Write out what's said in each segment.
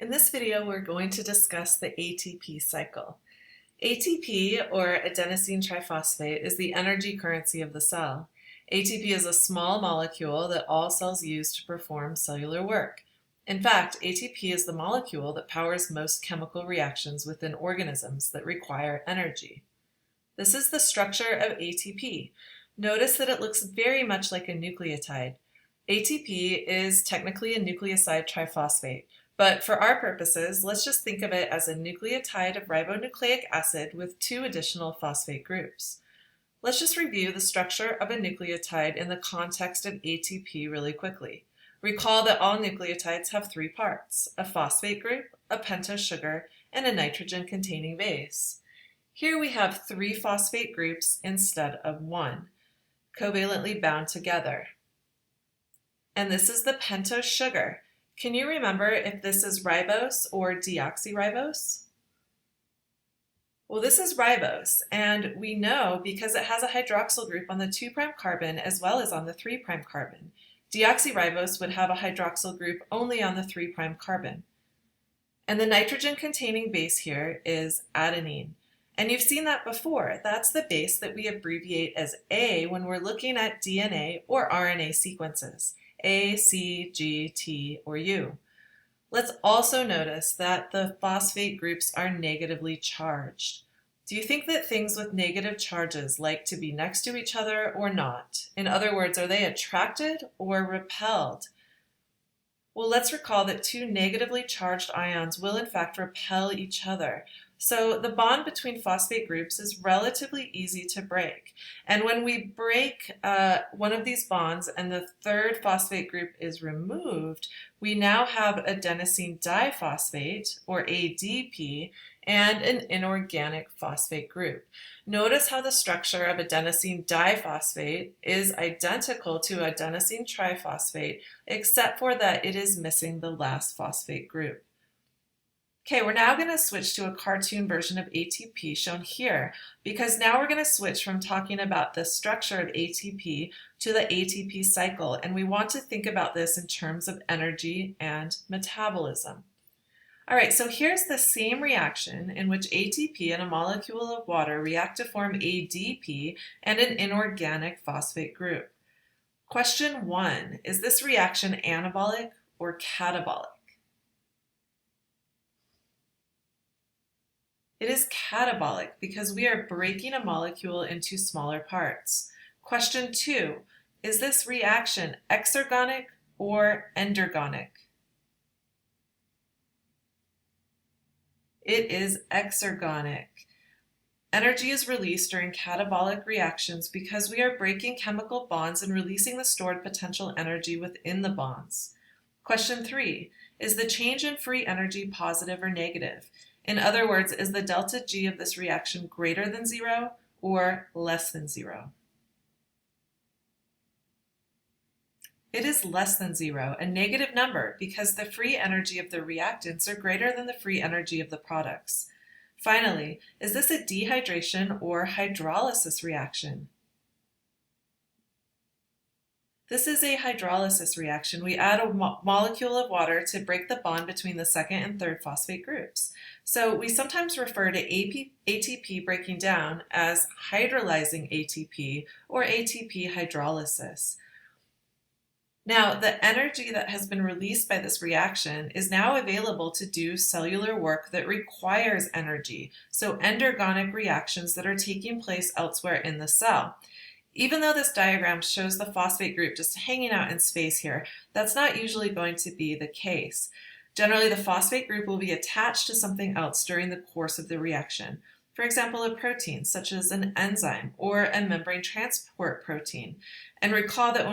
In this video, we're going to discuss the ATP cycle. ATP, or adenosine triphosphate, is the energy currency of the cell. ATP is a small molecule that all cells use to perform cellular work. In fact, ATP is the molecule that powers most chemical reactions within organisms that require energy. This is the structure of ATP. Notice that it looks very much like a nucleotide. ATP is technically a nucleoside triphosphate, but for our purposes, let's just think of it as a nucleotide of ribonucleic acid with two additional phosphate groups. Let's just review the structure of a nucleotide in the context of ATP really quickly. Recall that all nucleotides have three parts: a phosphate group, a pentose sugar, and a nitrogen-containing base. Here we have three phosphate groups instead of one, covalently bound together. And this is the pentose sugar. Can you remember if this is ribose or deoxyribose? Well, this is ribose, and we know because it has a hydroxyl group on the 2' carbon as well as on the 3' carbon. Deoxyribose would have a hydroxyl group only on the 3' carbon. And the nitrogen-containing base here is adenine. And you've seen that before. That's the base that we abbreviate as A when we're looking at DNA or RNA sequences. A, C, G, T, or U. Let's also notice that the phosphate groups are negatively charged. Do you think that things with negative charges like to be next to each other or not? In other words, are they attracted or repelled? Well, let's recall that two negatively charged ions will in fact repel each other. So the bond between phosphate groups is relatively easy to break. And when we break one of these bonds and the third phosphate group is removed, we now have adenosine diphosphate, or ADP, and an inorganic phosphate group. Notice how the structure of adenosine diphosphate is identical to adenosine triphosphate, except for that it is missing the last phosphate group. Okay, we're now going to switch to a cartoon version of ATP shown here, because now we're going to switch from talking about the structure of ATP to the ATP cycle, and we want to think about this in terms of energy and metabolism. All right, so here's the same reaction in which ATP and a molecule of water react to form ADP and an inorganic phosphate group. Question 1, is this reaction anabolic or catabolic? It is catabolic because we are breaking a molecule into smaller parts. Question 2, is this reaction exergonic or endergonic? It is exergonic. Energy is released during catabolic reactions because we are breaking chemical bonds and releasing the stored potential energy within the bonds. Question 3, is the change in free energy positive or negative? In other words, is the delta G of this reaction greater than 0 or less than 0? It is less than 0, a negative number, because the free energy of the reactants are greater than the free energy of the products. Finally, is this a dehydration or hydrolysis reaction? This is a hydrolysis reaction. We add a molecule of water to break the bond between the second and third phosphate groups. So we sometimes refer to ATP breaking down as hydrolyzing ATP or ATP hydrolysis. Now, the energy that has been released by this reaction is now available to do cellular work that requires energy, so endergonic reactions that are taking place elsewhere in the cell. Even though this diagram shows the phosphate group just hanging out in space here, that's not usually going to be the case. Generally, the phosphate group will be attached to something else during the course of the reaction. For example, a protein, such as an enzyme or a membrane transport protein. And recall that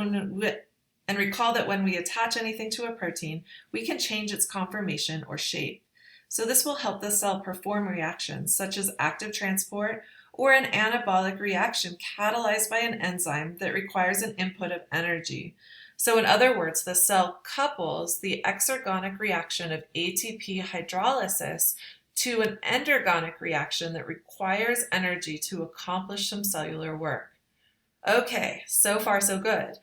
when we attach anything to a protein, we can change its conformation or shape. So this will help the cell perform reactions such as active transport or an anabolic reaction catalyzed by an enzyme that requires an input of energy. So in other words, the cell couples the exergonic reaction of ATP hydrolysis to an endergonic reaction that requires energy to accomplish some cellular work. Okay, so far so good.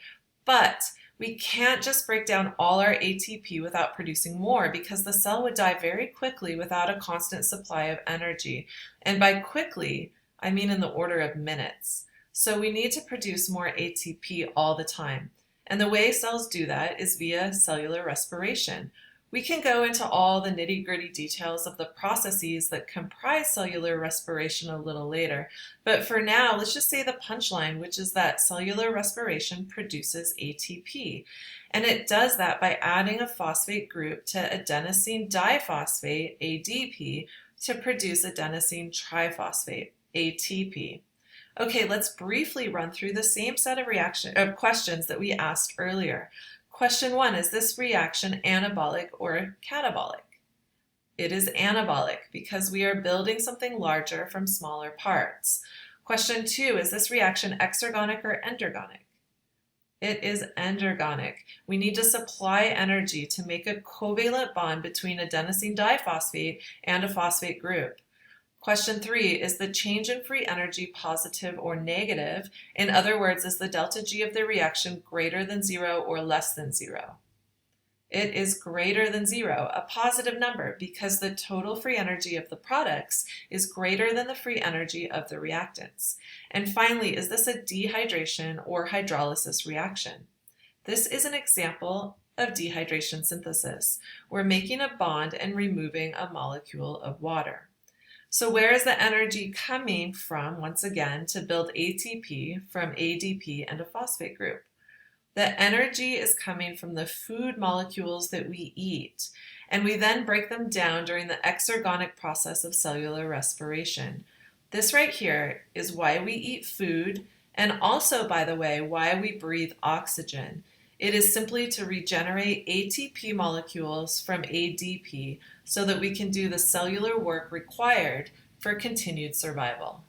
But We can't just break down all our ATP without producing more because the cell would die very quickly without a constant supply of energy. And by quickly, I mean in the order of minutes. So we need to produce more ATP all the time. And the way cells do that is via cellular respiration. We can go into all the nitty-gritty details of the processes that comprise cellular respiration a little later, but for now, let's just say the punchline, which is that cellular respiration produces ATP. And it does that by adding a phosphate group to adenosine diphosphate, ADP, to produce adenosine triphosphate, ATP. Okay, let's briefly run through the same set of questions that we asked earlier. Question 1, is this reaction anabolic or catabolic? It is anabolic because we are building something larger from smaller parts. Question 2, is this reaction exergonic or endergonic? It is endergonic. We need to supply energy to make a covalent bond between adenosine diphosphate and a phosphate group. Question 3, is the change in free energy positive or negative? In other words, is the delta G of the reaction greater than 0 or less than 0? It is greater than 0, a positive number, because the total free energy of the products is greater than the free energy of the reactants. And finally, is this a dehydration or hydrolysis reaction? This is an example of dehydration synthesis. We're making a bond and removing a molecule of water. So where is the energy coming from, once again, to build ATP from ADP and a phosphate group? The energy is coming from the food molecules that we eat, and we then break them down during the exergonic process of cellular respiration. This right here is why we eat food, and also, by the way, why we breathe oxygen. It is simply to regenerate ATP molecules from ADP so that we can do the cellular work required for continued survival.